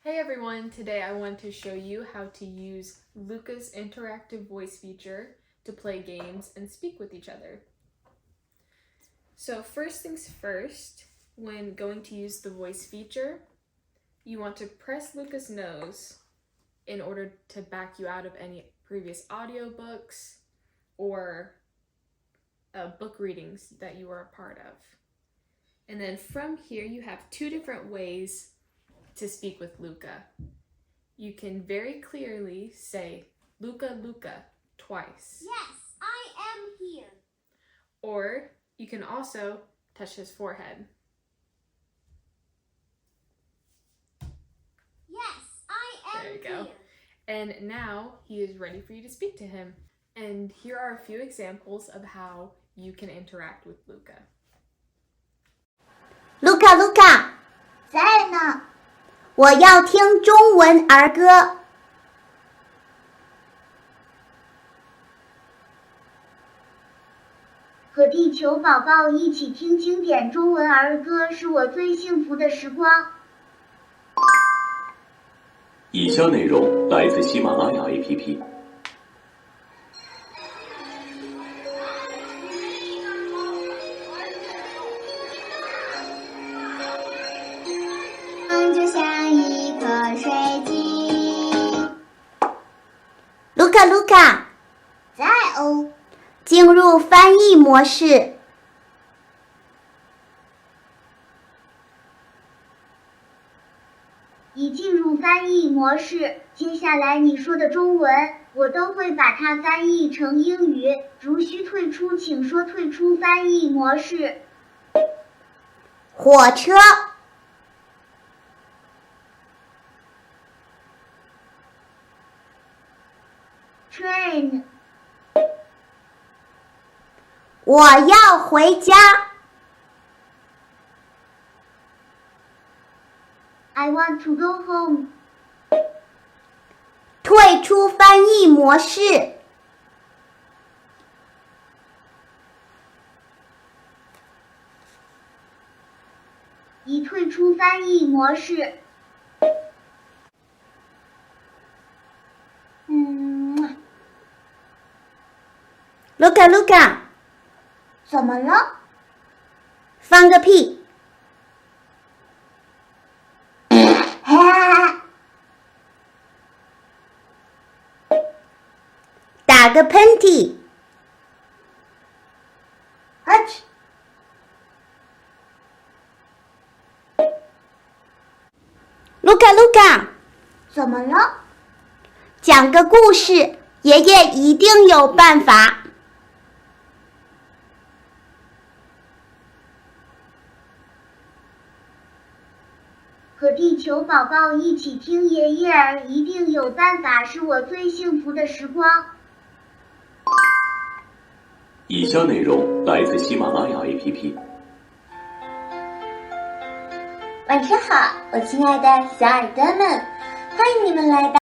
Hey everyone, today I want to show you how to use Luka's interactive voice feature to play games and speak with each other. So first things first, when going to use the voice feature, you want to press Luka's nose in order to back you out of any previous audiobooks or book readings that you were a part of. And then from here you have two different ways to speak with Luka. You can very clearly say, "Luka, Luka," twice. Yes, I am here. Or you can also touch his forehead. Yes, I am There you go. here. And now he is ready for you to speak to him. And here are a few examples of how you can interact with Luka. Luka, Luka，在呢。我要听中文儿歌。和地球宝宝一起听经典中文儿歌，是我最幸福的时光。以下内容来自喜马拉雅 APP。就像一颗水晶。Luka, Luka，在哦。进入翻译模式。已进入翻译模式，接下来你说的中文，我都会把它翻译成英语。如需退出，请说退出翻译模式。火车。Train。我要回家。I want to go home。退出翻译模式。已退出翻译模式。Luka, Luka，怎么了？放个屁。打个喷嚏。Luka, Luka，怎么了？讲个故事，爷爷一定有办法。和地球宝宝一起听爷爷儿一定有办法，是我最幸福的时光。以下内容来自喜马拉雅 APP。晚上好，我亲爱的小耳朵们，欢迎你们来到